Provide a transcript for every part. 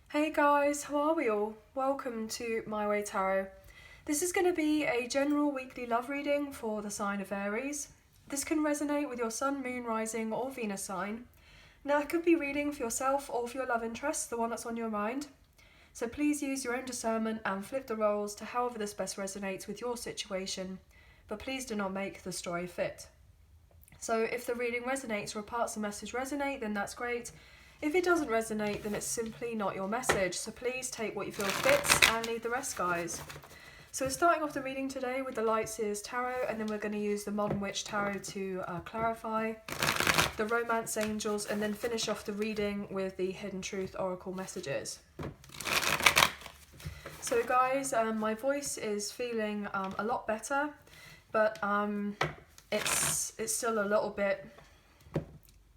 Hey guys, how are we all? Welcome to My Way Tarot. This is going to be a general weekly love reading for the sign of Aries. This can resonate with your sun, moon, rising or Venus sign. Now it could be reading for yourself or for your love interest, the one that's on your mind. So please use your own discernment and flip the roles to however this best resonates with your situation, but please do not make the story fit. So if the reading resonates or parts of the message resonate, then that's great. If it doesn't resonate, then it's simply not your message. So please take what you feel fits and leave the rest, guys. So we're starting off the reading today with the Light Seers Tarot, and then we're going to use the Modern Witch Tarot to clarify the Romance Angels, and then finish off the reading with the Hidden Truth Oracle messages. So guys, my voice is feeling a lot better, but it's still a little bit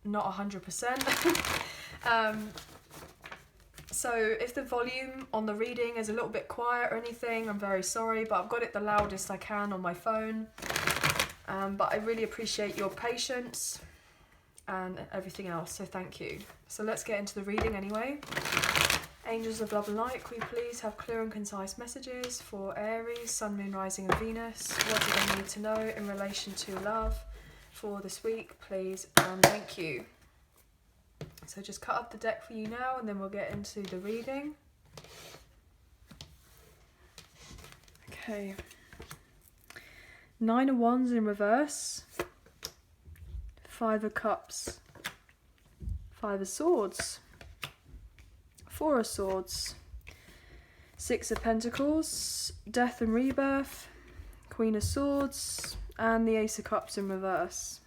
not 100%. So if the volume on the reading is a little bit quiet or anything, I'm very sorry, but I've got it the loudest I can on my phone. But I really appreciate your patience and everything else, so thank you. So let's get into the reading anyway. Angels of love and light, can we please have clear and concise messages for Aries, Sun, Moon, Rising and Venus? What do they need to know in relation to love for this week, please, and thank you. So just cut up the deck for you now, and then we'll get into the reading. Okay. 9 of Wands in reverse. 5 of Cups. 5 of Swords. 4 of Swords. 6 of Pentacles. Death and Rebirth. Queen of Swords. And the Ace of Cups in reverse.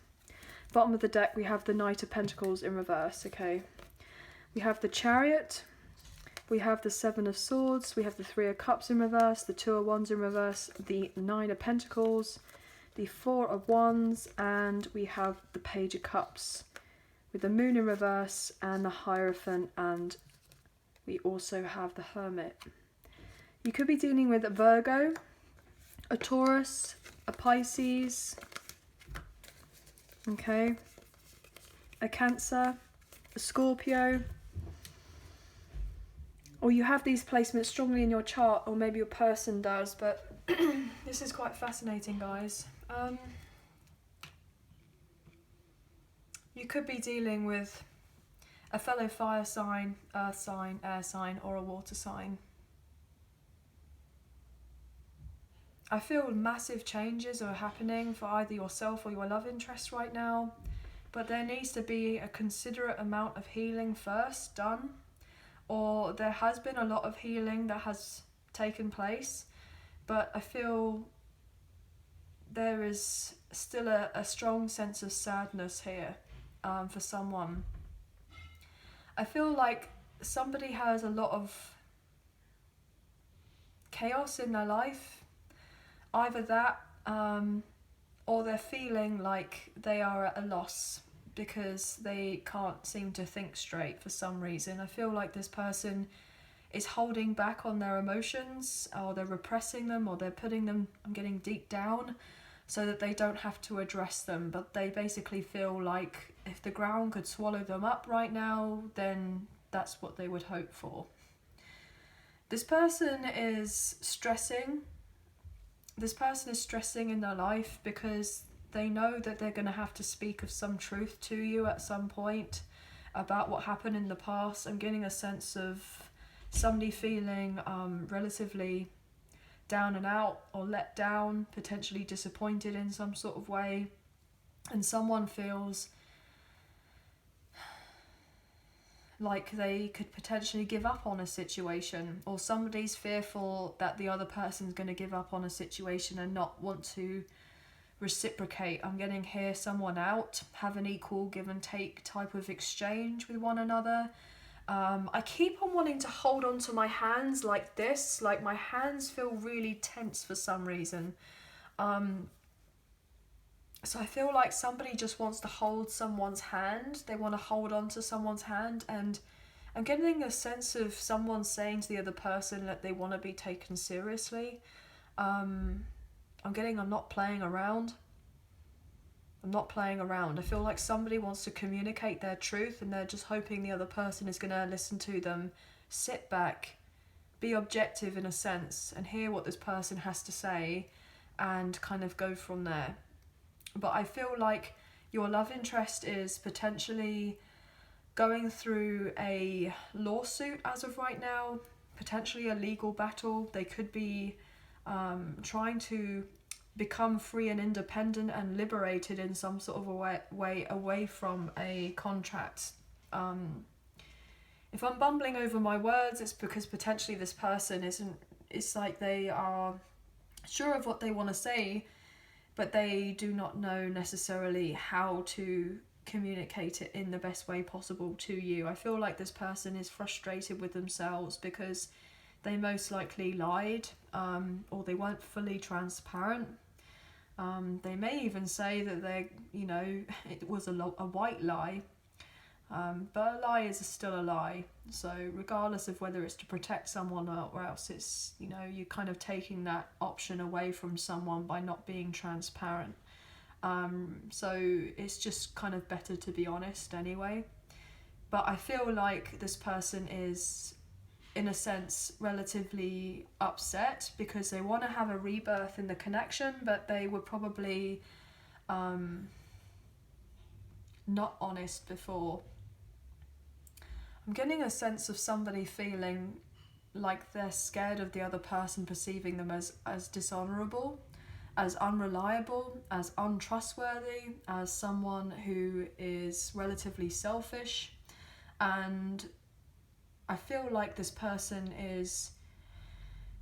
Bottom of the deck we have the Knight of Pentacles in reverse, okay. We have the Chariot, we have the 7 of Swords, we have the 3 of Cups in reverse, the 2 of Wands in reverse, the 9 of Pentacles, the 4 of Wands, and we have the Page of Cups with the Moon in reverse and the Hierophant, and we also have the Hermit. You could be dealing with a Virgo, a Taurus, a Pisces, okay, a Cancer, a Scorpio, or you have these placements strongly in your chart, or maybe your person does, but this is quite fascinating, guys. You could be dealing with a fellow fire sign, earth sign, air sign, or a water sign. I feel massive changes are happening for either yourself or your love interest right now, but there needs to be a considerate amount of healing first done, or there has been a lot of healing that has taken place, but I feel there is still a strong sense of sadness here for someone. I feel like somebody has a lot of chaos in their life. Either that, or they're feeling like they are at a loss because they can't seem to think straight for some reason. I feel like this person is holding back on their emotions, or they're repressing them, or they're putting them, I'm getting deep down, so that they don't have to address them. But they basically feel like if the ground could swallow them up right now, then that's what they would hope for. This person is stressing. This person is stressing in their life because they know that they're going to have to speak of some truth to you at some point about what happened in the past. I'm getting a sense of somebody feeling relatively down and out, or let down, potentially disappointed in some sort of way, and someone feels like they could potentially give up on a situation, or somebody's fearful that the other person's going to give up on a situation and not want to reciprocate. I'm getting here someone out, have an equal give and take type of exchange with one another. I keep on wanting to hold on to my hands like this, like my hands feel really tense for some reason. So I feel like somebody just wants to hold someone's hand. They want to hold on to someone's hand, and I'm getting a sense of someone saying to the other person that they want to be taken seriously. I'm not playing around. I'm not playing around. I feel like somebody wants to communicate their truth, and they're just hoping the other person is going to listen to them sit back, be objective in a sense, and hear what this person has to say and kind of go from there. But I feel like your love interest is potentially going through a lawsuit as of right now, potentially a legal battle. They could be trying to become free and independent and liberated in some sort of a way away from a contract. If I'm bumbling over my words, it's because potentially this person it's like they are sure of what they want to say, but they do not know necessarily how to communicate it in the best way possible to you. I feel like this person is frustrated with themselves because they most likely lied, or they weren't fully transparent. They may even say that it was a white lie, but a lie is still a lie. So regardless of whether it's to protect someone or else it's, you're kind of taking that option away from someone by not being transparent. So it's just kind of better to be honest anyway. But I feel like this person is, in a sense, relatively upset because they want to have a rebirth in the connection, but they were probably not honest before. I'm getting a sense of somebody feeling like they're scared of the other person perceiving them as dishonourable, as unreliable, as untrustworthy, as someone who is relatively selfish. And I feel like this person is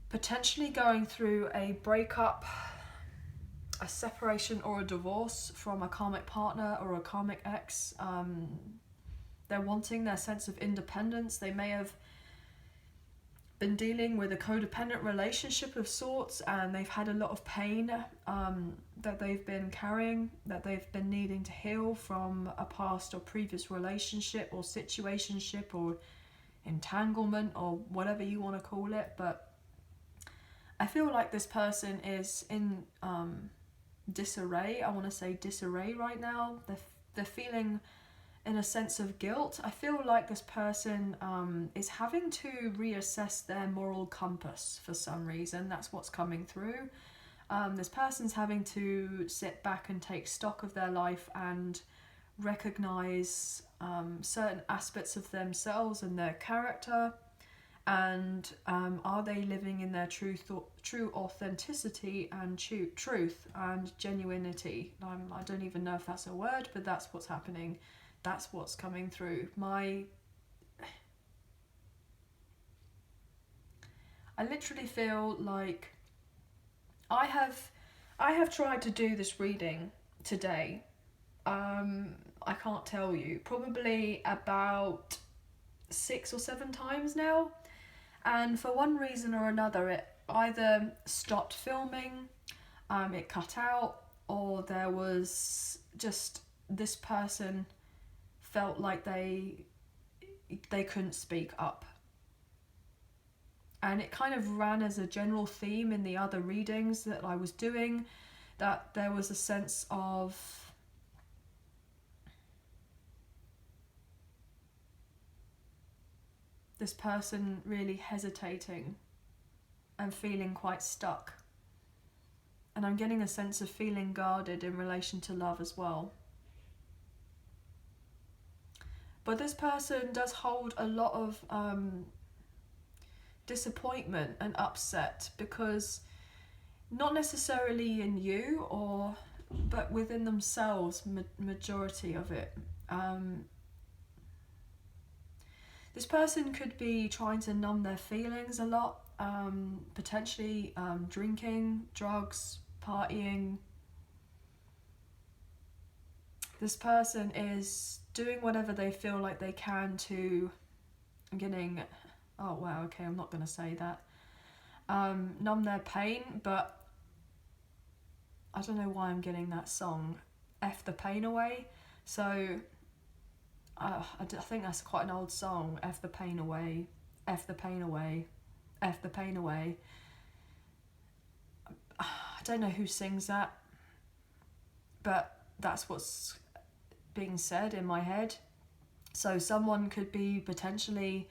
potentially going through a breakup, a separation or a divorce from a karmic partner or a karmic ex. They're wanting their sense of independence. They may have been dealing with a codependent relationship of sorts, and they've had a lot of pain that they've been carrying, that they've been needing to heal from a past or previous relationship or situationship or entanglement or whatever you want to call it. But I feel like this person is in disarray. I want to say disarray right now. They're feeling in a sense of guilt. I feel like this person is having to reassess their moral compass for some reason. That's what's coming through. This person's having to sit back and take stock of their life and recognize certain aspects of themselves and their character, and are they living in their true authenticity and truth and genuinity. I don't even know if that's a word, but that's what's happening. That's what's coming through. I literally feel like I have tried to do this reading today. I can't tell you, probably about 6 or 7 times now, and for one reason or another it either stopped filming, it cut out, or there was just this person felt like they couldn't speak up. And it kind of ran as a general theme in the other readings that I was doing, that there was a sense of this person really hesitating and feeling quite stuck. And I'm getting a sense of feeling guarded in relation to love as well. But this person does hold a lot of disappointment and upset, because not necessarily in you, but within themselves, majority of it. This person could be trying to numb their feelings a lot, potentially drinking, drugs, partying. This person is doing whatever they feel like they can to I'm not going to say that. Numb their pain, but I don't know why I'm getting that song, F the Pain Away. So I think that's quite an old song, F the Pain Away, F the Pain Away, F the Pain Away. I don't know who sings that, but that's what's being said in my head. So someone could be potentially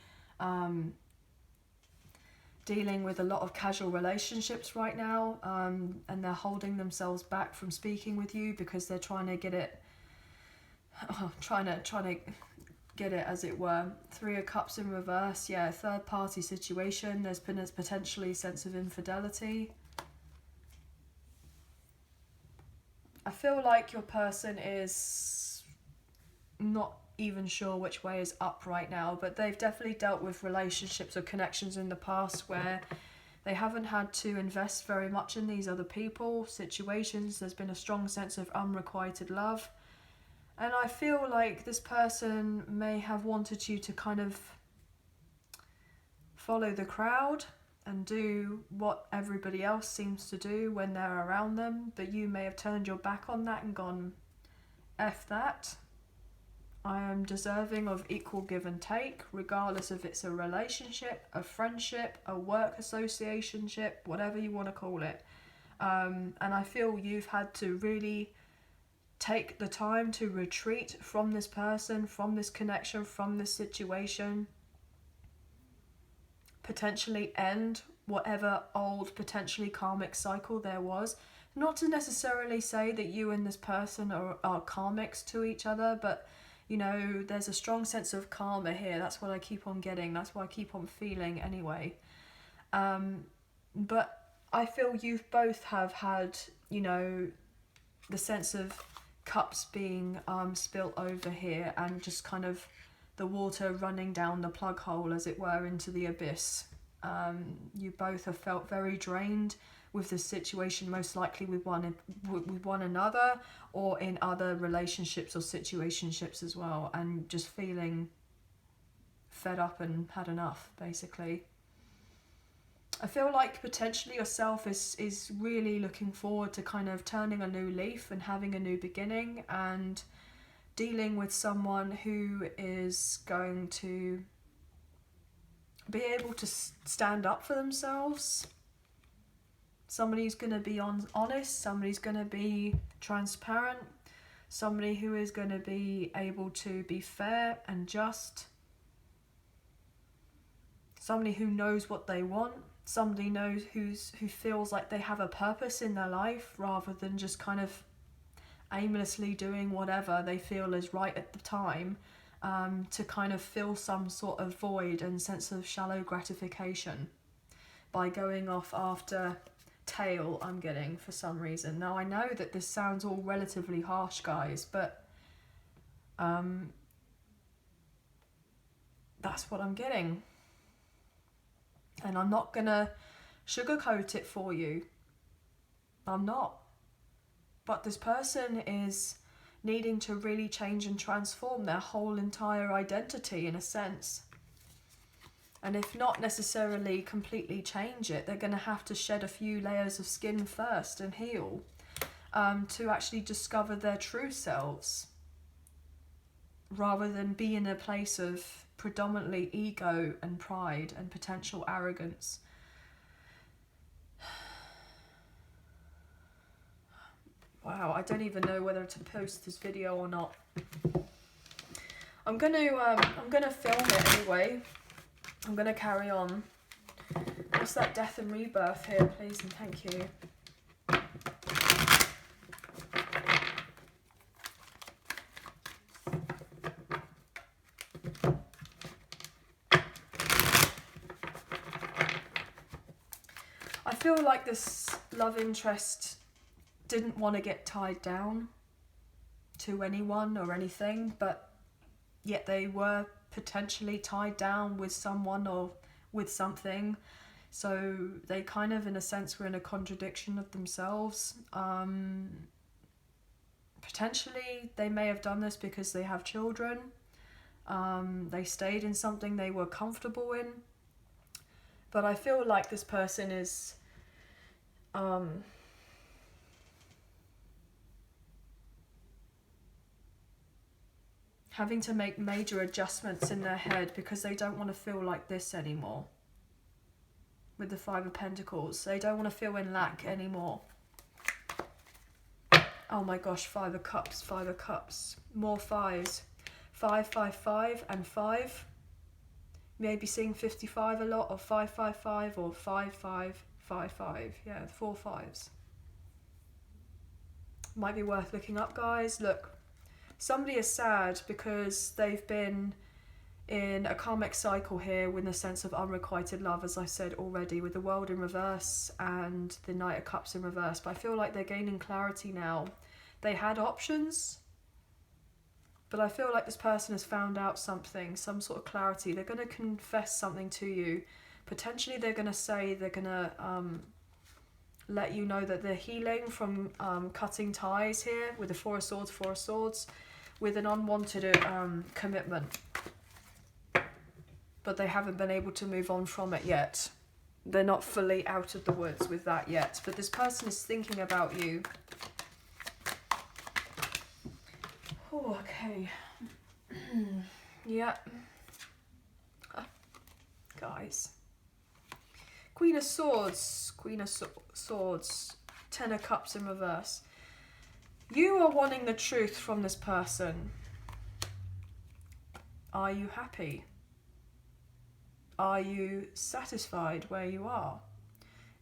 dealing with a lot of casual relationships right now, and they're holding themselves back from speaking with you because they're trying to get it, trying to get it, as it were. 3 of Cups in reverse. Yeah, third party situation. There's been a potentially sense of infidelity. I feel like your person is not even sure which way is up right now, but they've definitely dealt with relationships or connections in the past where they haven't had to invest very much in these other people, situations. There's been a strong sense of unrequited love. And I feel like this person may have wanted you to kind of follow the crowd and do what everybody else seems to do when they're around them, but you may have turned your back on that and gone, F that. I am deserving of equal give and take, regardless if it's a relationship, a friendship, a work associationship, whatever you want to call it. And I feel you've had to really take the time to retreat from this person, from this connection, from this situation. Potentially end whatever old, potentially karmic cycle there was. Not to necessarily say that you and this person are karmics to each other, but you know, there's a strong sense of karma here. That's what I keep on getting. That's what I keep on feeling anyway. But I feel you both have had, you know, the sense of cups being spilt over here and just kind of the water running down the plug hole, as it were, into the abyss. You both have felt very drained with this situation, most likely with one another or in other relationships or situationships as well, and just feeling fed up and had enough, basically. I feel like potentially yourself is really looking forward to kind of turning a new leaf and having a new beginning and dealing with someone who is going to be able to stand up for themselves. Somebody who's going to be honest, somebody who's going to be transparent, somebody who is going to be able to be fair and just, somebody who knows what they want, somebody knows who feels like they have a purpose in their life rather than just kind of aimlessly doing whatever they feel is right at the time, to kind of fill some sort of void and sense of shallow gratification by going off after tail, I'm getting, for some reason. Now I know that this sounds all relatively harsh, guys, but that's what I'm getting. And I'm not gonna sugarcoat it for you. I'm not. But this person is needing to really change and transform their whole entire identity, in a sense. And if not necessarily completely change it, they're going to have to shed a few layers of skin first and heal, to actually discover their true selves, rather than be in a place of predominantly ego and pride and potential arrogance. Wow, I don't even know whether to post this video or not. I'm gonna film it anyway. I'm gonna carry on. What's that death and rebirth here, please and thank you. I feel like this love interest didn't want to get tied down to anyone or anything, but yet they were potentially tied down with someone or with something. So they kind of, in a sense, were in a contradiction of themselves. Potentially they may have done this because they have children. They stayed in something they were comfortable in. But I feel like this person is having to make major adjustments in their head because they don't want to feel like this anymore. With the Five of Pentacles, they don't want to feel in lack anymore. Oh my gosh, Five of Cups, Five of Cups. More fives. 5, 5, 5 and 5. Maybe seeing 55 a lot, or 555, or 5555. Yeah, 4 5s. Might be worth looking up, guys. Look, somebody is sad because they've been in a karmic cycle here with a sense of unrequited love, as I said already, with the World in reverse and the Knight of Cups in reverse. But I feel like they're gaining clarity now. They had options, but I feel like this person has found out something, some sort of clarity. They're going to confess something to you. Potentially they're going to say, they're going to let you know that they're healing from cutting ties here with the Four of Swords, with an unwanted commitment. But they haven't been able to move on from it yet. They're not fully out of the woods with that yet. But this person is thinking about you. Oh, okay. Yeah. Guys. Queen of Swords. Ten of Cups in reverse. You are wanting the truth from this person. Are you happy? Are you satisfied where you are?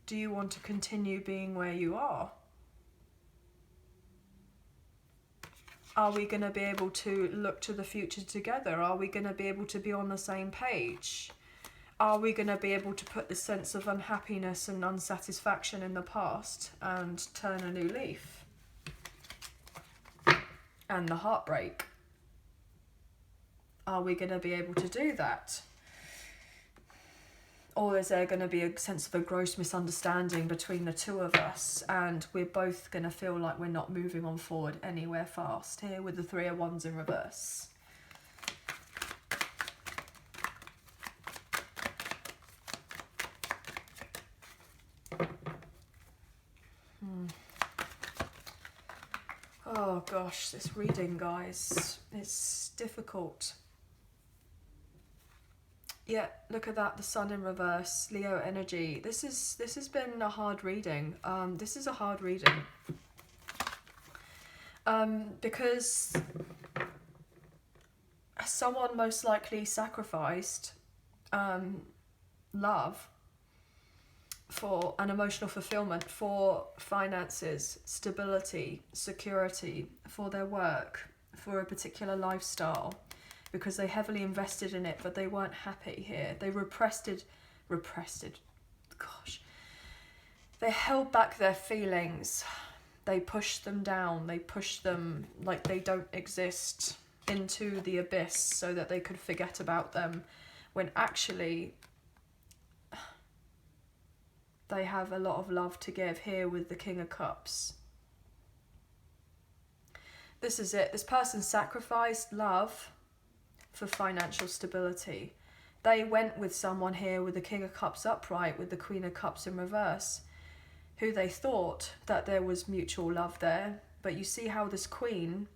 Do you want to continue being where you are? Are we going to be able to look to the future together? Are we going to be able to be on the same page? Are we going to be able to put the sense of unhappiness and unsatisfaction in the past and turn a new leaf? And the heartbreak. Are we going to be able to do that? Or is there going to be a sense of a gross misunderstanding between the two of us, and we're both going to feel like we're not moving on forward anywhere fast here with the Three of Wands in reverse? Oh gosh, this reading, guys, it's difficult. Yeah, look at that, the Sun in reverse, Leo energy. This has been a hard reading. This is a hard reading. Because someone most likely sacrificed love for an emotional fulfillment, for finances, stability, security, for their work, for a particular lifestyle, because they heavily invested in it, but they weren't happy here. They repressed, gosh. They held back their feelings. They pushed them down. They pushed them like they don't exist into the abyss so that they could forget about them, when actually they have a lot of love to give here with the King of Cups. This is it. This person sacrificed love for financial stability. They went with someone here with the King of Cups upright, with the Queen of Cups in reverse, who they thought that there was mutual love there. But you see how this Queen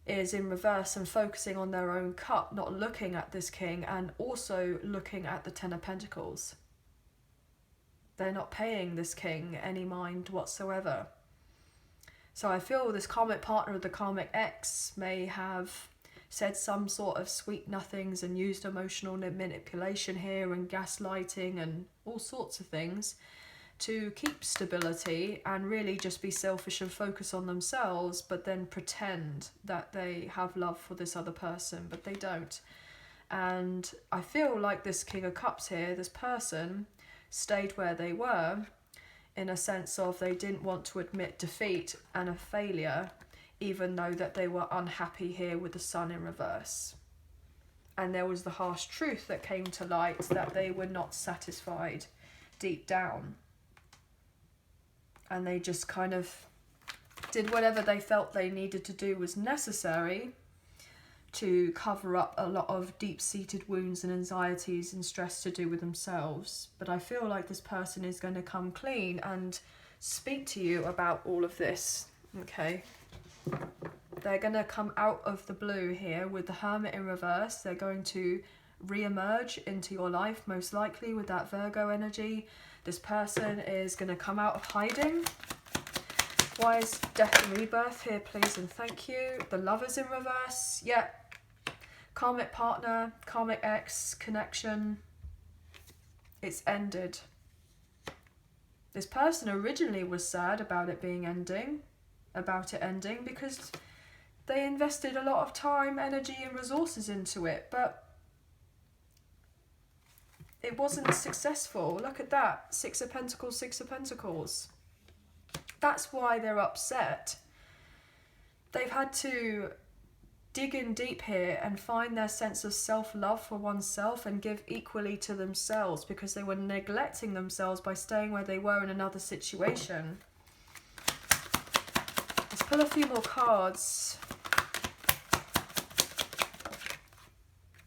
is in reverse and focusing on their own cup, not looking at this King, and also looking at the Ten of Pentacles. They're not paying this King any mind whatsoever. So I feel this karmic partner of the karmic ex may have said some sort of sweet nothings and used emotional manipulation here and gaslighting and all sorts of things to keep stability and really just be selfish and focus on themselves, but then pretend that they have love for this other person, but they don't. And I feel like this King of Cups here, this person stayed where they were in a sense of they didn't want to admit defeat and a failure, even though that they were unhappy here with the Sun in reverse. And there was the harsh truth that came to light, that they were not satisfied deep down. And they just kind of did whatever they felt they needed to do was necessary to cover up a lot of deep-seated wounds and anxieties and stress to do with themselves. But I feel like this person is going to come clean and speak to you about all of this, okay? They're going to come out of the blue here with the Hermit in reverse. They're going to re-emerge into your life, most likely with that Virgo energy. This person is going to come out of hiding. Why is Death and Rebirth here, please and thank you? The Lovers in reverse. Yeah. Karmic partner, karmic ex connection, it's ended. This person originally was sad about it ending because they invested a lot of time, energy and resources into it, but it wasn't successful. Look at that, Six of Pentacles, Six of Pentacles. That's why they're upset. They've had to dig in deep here and find their sense of self-love for oneself and give equally to themselves, because they were neglecting themselves by staying where they were in another situation. Let's pull a few more cards.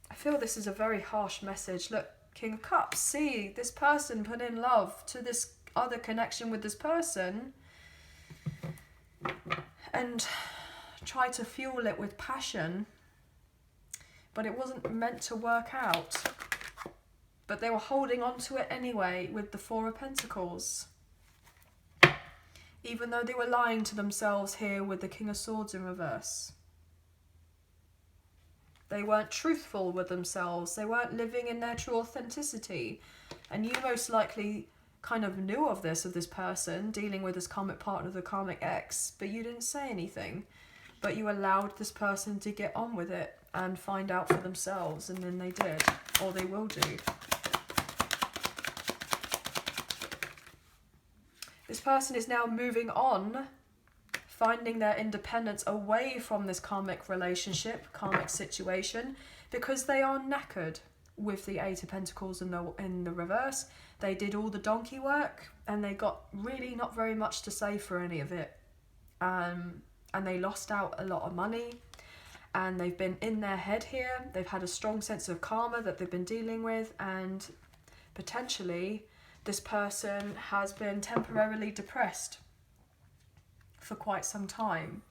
I feel this is a very harsh message. Look, King of Cups. See, this person put in love to this other connection with this person and try to fuel it with passion, but it wasn't meant to work out. But they were holding on to it anyway with the Four of Pentacles, even though they were lying to themselves here with the King of Swords in reverse. They weren't truthful with themselves. They weren't living in their true authenticity. And you most likely kind of knew of this person dealing with this karmic partner, the karmic ex, but you didn't say anything. But you allowed this person to get on with it and find out for themselves, and then they did, or they will do. This person is now moving on, finding their independence away from this karmic relationship, karmic situation, because they are knackered with the Eight of Pentacles in the reverse. They did all the donkey work, and they got really not very much to say for any of it. And they lost out a lot of money, and they've been in their head here. They've had a strong sense of karma that they've been dealing with, and potentially this person has been temporarily depressed for quite some time.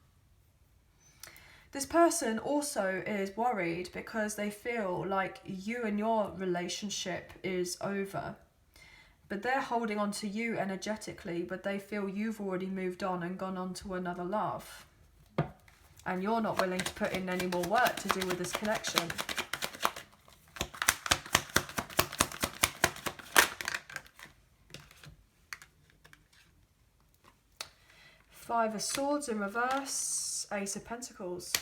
This person also is worried because they feel like you and your relationship is over. But they're holding on to you energetically, but they feel you've already moved on and gone on to another love. And you're not willing to put in any more work to do with this connection. Five of Swords in reverse, Ace of Pentacles.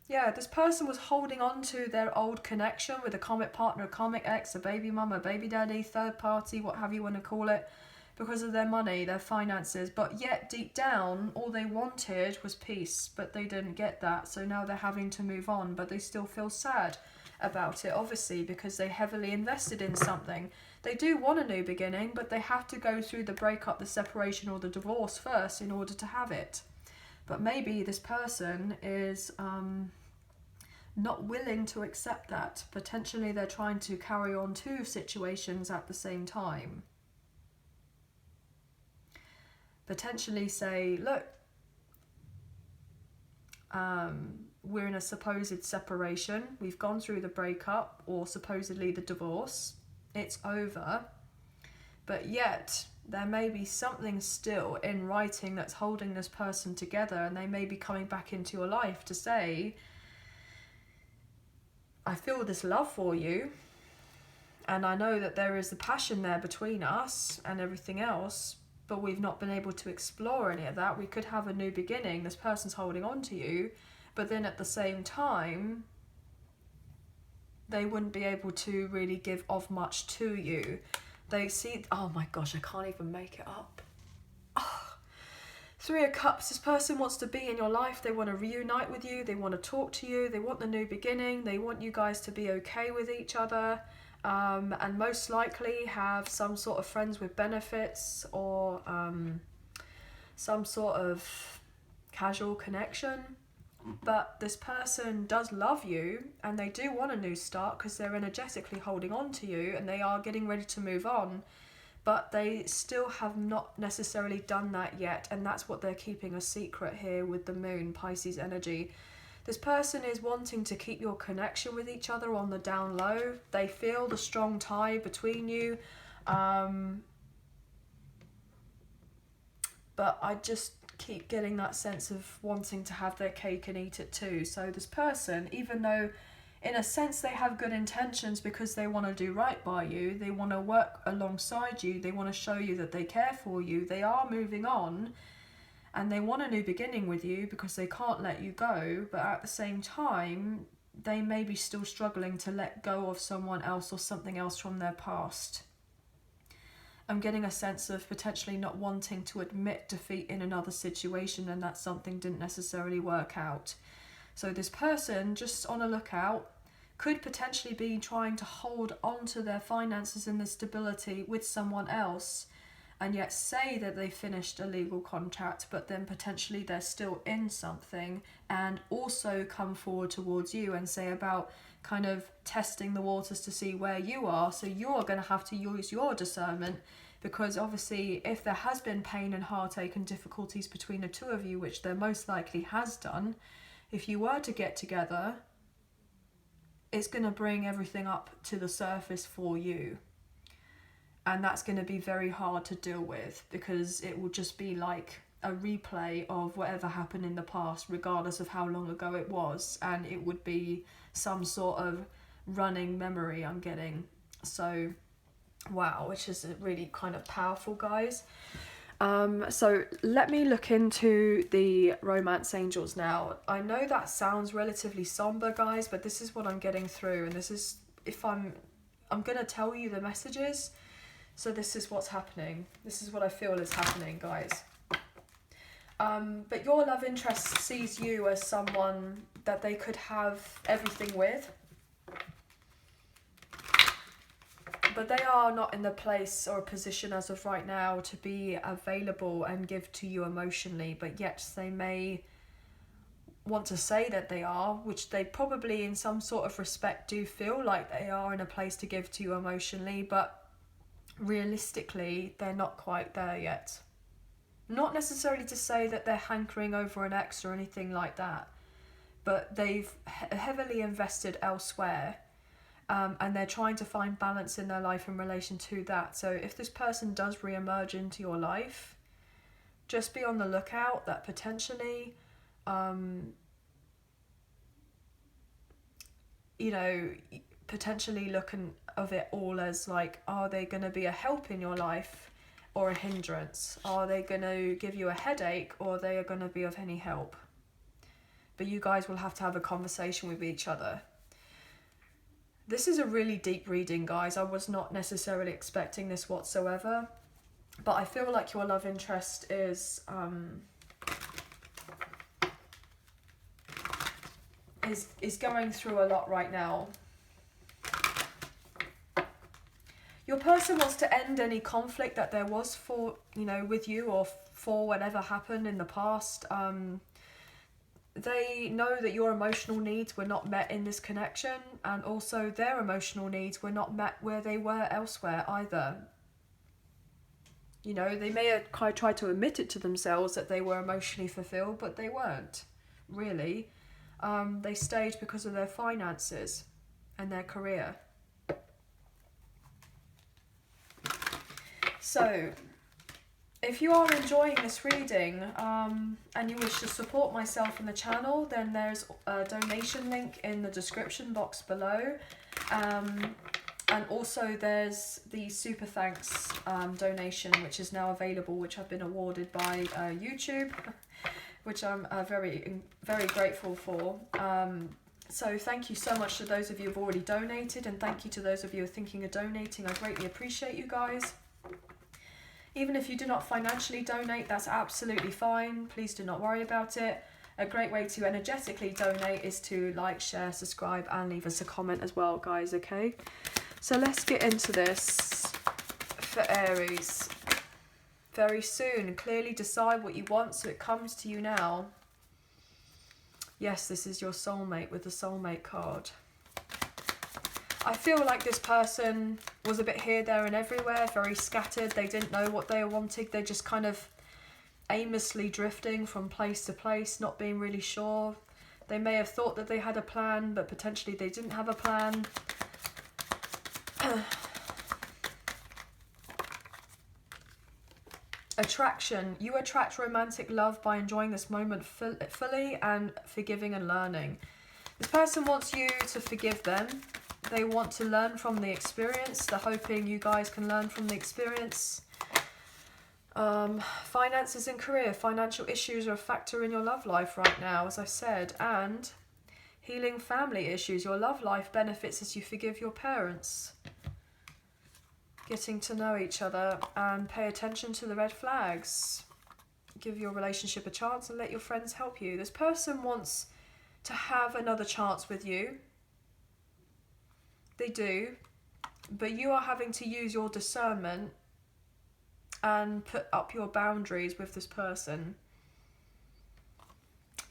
Yeah, this person was holding on to their old connection with a karmic partner, a karmic ex, a baby mama, a baby daddy, third party, whatever you want to call it, because of their money, their finances. But yet, deep down, all they wanted was peace, but they didn't get that. So now they're having to move on, but they still feel sad about it, obviously, because they heavily invested in something. They do want a new beginning, but they have to go through the breakup, the separation, or the divorce first in order to have it. But maybe this person is not willing to accept that. Potentially they're trying to carry on two situations at the same time. Potentially say, look, we're in a supposed separation. We've gone through the breakup or supposedly the divorce. It's over. But yet there may be something still in writing that's holding this person together, and they may be coming back into your life to say, I feel this love for you, and I know that there is the passion there between us and everything else, but we've not been able to explore any of that. We could have a new beginning. This person's holding on to you, but then at the same time, they wouldn't be able to really give off much to you. They see, oh my gosh, I can't even make it up. Oh. Three of Cups, this person wants to be in your life. They want to reunite with you. They want to talk to you. They want the new beginning. They want you guys to be okay with each other. And most likely have some sort of friends with benefits or some sort of casual connection. But this person does love you, and they do want a new start because they're energetically holding on to you, and they are getting ready to move on, but they still have not necessarily done that yet, and that's what they're keeping a secret here with the moon, Pisces energy. This person is wanting to keep your connection with each other on the down low. They feel the strong tie between you, but I just keep getting that sense of wanting to have their cake and eat it too. So this person, even though in a sense, they have good intentions because they want to do right by you. They want to work alongside you. They want to show you that they care for you. They are moving on and they want a new beginning with you because they can't let you go. But at the same time, they may be still struggling to let go of someone else or something else from their past. I'm getting a sense of potentially not wanting to admit defeat in another situation and that something didn't necessarily work out. So this person, just on a lookout, could potentially be trying to hold on to their finances and their stability with someone else, and yet say that they finished a legal contract, but then potentially they're still in something, and also come forward towards you and say about kind of testing the waters to see where you are. So you're going to have to use your discernment, because obviously if there has been pain and heartache and difficulties between the two of you, which there most likely has done, if you were to get together, it's going to bring everything up to the surface for you. And that's going to be very hard to deal with, because it will just be like a replay of whatever happened in the past, regardless of how long ago it was. And it would be some sort of running memory I'm getting. So, wow, which is really kind of powerful, guys. So let me look into the romance angels now. I know that sounds relatively somber, guys, but this is what I'm getting through, and this is, if I'm gonna tell you the messages. So this is what's happening. This is what I feel is happening, guys. But your love interest sees you as someone that they could have everything with. But they are not in the place or position as of right now to be available and give to you emotionally, but yet they may want to say that they are, which they probably in some sort of respect do feel like they are in a place to give to you emotionally, but realistically they're not quite there yet. Not necessarily to say that they're hankering over an ex or anything like that, but they've heavily invested elsewhere. And they're trying to find balance in their life in relation to that. So if this person does re-emerge into your life, just be on the lookout that potentially, potentially looking of it all as like, are they going to be a help in your life or a hindrance? Are they going to give you a headache, or they are going to be of any help? But you guys will have to have a conversation with each other. This is a really deep reading, guys. I was not necessarily expecting this whatsoever, but I feel like your love interest is going through a lot right now. Your person wants to end any conflict that there was for, with you, or for whatever happened in the past. They know that your emotional needs were not met in this connection, and also their emotional needs were not met where they were elsewhere either. They may have tried to admit it to themselves that they were emotionally fulfilled, but they weren't, really. They stayed because of their finances and their career. So, if you are enjoying this reading and you wish to support myself and the channel, then there's a donation link in the description box below. And also there's the super thanks donation, which is now available, which I've been awarded by YouTube, which I'm very, very grateful for. So thank you so much to those of you who have already donated, and thank you to those of you who are thinking of donating. I greatly appreciate you guys. Even if you do not financially donate, that's absolutely fine. Please do not worry about it. A great way to energetically donate is to like, share, subscribe, and leave us a comment as well, guys, okay? So let's get into this for Aries. Very soon, clearly decide what you want so it comes to you now. Yes, this is your soulmate with the soulmate card. I feel like this person was a bit here, there and everywhere, very scattered. They didn't know what they wanted. They're just kind of aimlessly drifting from place to place, not being really sure. They may have thought that they had a plan, but potentially they didn't have a plan. Attraction. You attract romantic love by enjoying this moment fully and forgiving and learning. This person wants you to forgive them. They want to learn from the experience. They're hoping you guys can learn from the experience. Finances and career. Financial issues are a factor in your love life right now, as I said. And healing family issues. Your love life benefits as you forgive your parents. Getting to know each other and pay attention to the red flags. Give your relationship a chance and let your friends help you. This person wants to have another chance with you. They do. But you are having to use your discernment and put up your boundaries with this person.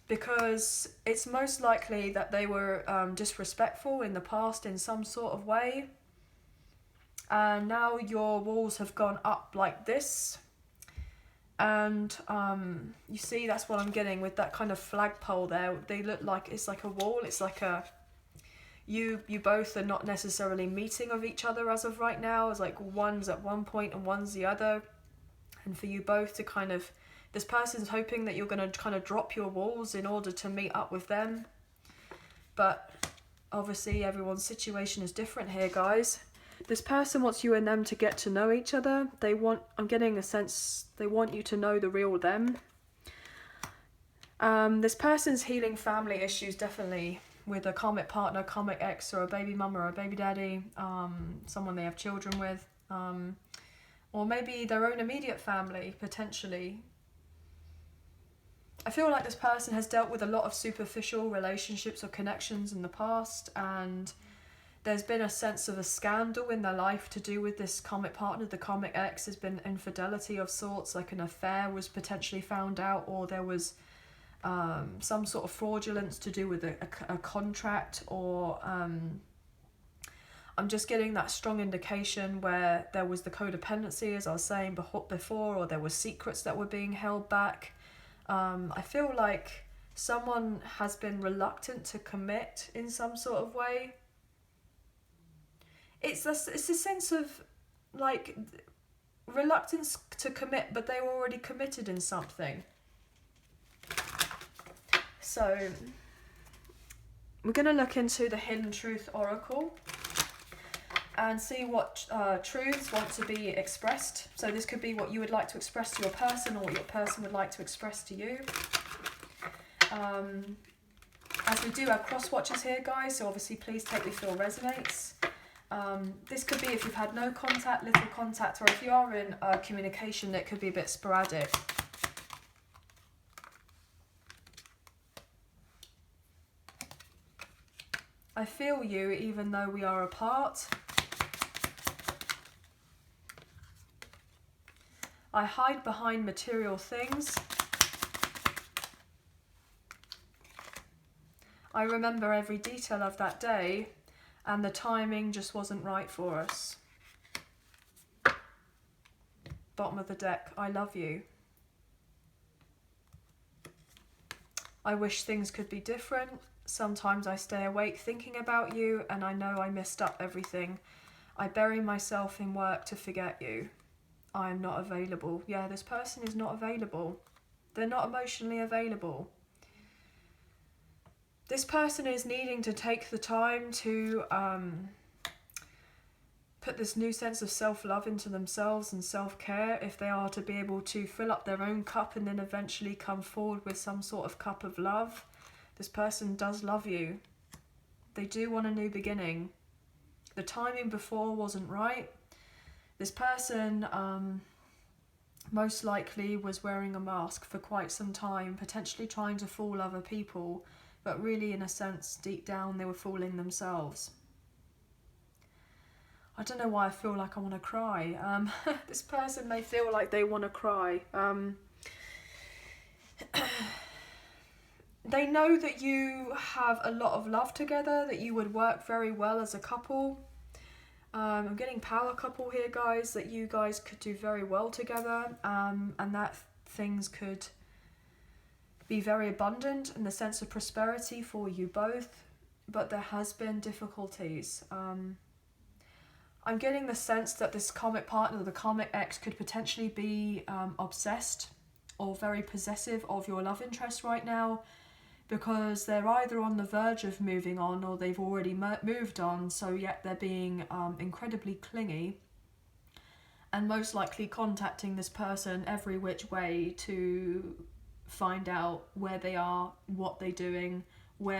Because it's most likely that they were disrespectful in the past in some sort of way. And now your walls have gone up like this. And you see, that's what I'm getting with that kind of flagpole there. They look like it's like a wall. It's like a... You both are not necessarily meeting of each other as of right now. It's like one's at one point and one's the other. And for you both to kind of... This person's hoping that you're going to kind of drop your walls in order to meet up with them. But obviously everyone's situation is different here, guys. This person wants you and them to get to know each other. They want... I'm getting a sense they want you to know the real them. This person's healing family issues, definitely. With a karmic partner, karmic ex, or a baby mama or a baby daddy. Someone they have children with. Or maybe their own immediate family, potentially. I feel like this person has dealt with a lot of superficial relationships or connections in the past, and there's been a sense of a scandal in their life to do with this karmic partner. The karmic ex has been infidelity of sorts, like an affair was potentially found out, or there was some sort of fraudulence to do with a contract, or I'm just getting that strong indication where there was the codependency, as I was saying before, or there were secrets that were being held back. I feel like someone has been reluctant to commit in some sort of way. It's a sense of like reluctance to commit, but they were already committed in something. So we're going to look into the Hidden Truth Oracle and see what truths want to be expressed. So this could be what you would like to express to your person, or what your person would like to express to you. As we do have cross watches here, guys, so obviously please take me feel resonates. This could be if you've had no contact, little contact, or if you are in communication that could be a bit sporadic. I feel you even though we are apart. I hide behind material things. I remember every detail of that day, and the timing just wasn't right for us. Bottom of the deck, I love you. I wish things could be different. Sometimes I stay awake thinking about you, and I know I messed up everything. I bury myself in work to forget you. I am not available. Yeah, this person is not available. They're not emotionally available. This person is needing to take the time to put this new sense of self-love into themselves and self-care if they are to be able to fill up their own cup and then eventually come forward with some sort of cup of love. This person does love you. They do want a new beginning. The timing before wasn't right. This person most likely was wearing a mask for quite some time, potentially trying to fool other people, but really in a sense, deep down, they were fooling themselves. I don't know why I feel like I want to cry. This person may feel like they want to cry. They know that you have a lot of love together, that you would work very well as a couple. I'm getting power couple here, guys, that you guys could do very well together, and that things could be very abundant in the sense of prosperity for you both, but there has been difficulties. I'm getting the sense that this karmic partner, the karmic ex, could potentially be obsessed or very possessive of your love interest right now. because they're either on the verge of moving on or they've already moved on, so yet they're being incredibly clingy and most likely contacting this person every which way to find out where they are, what they're doing,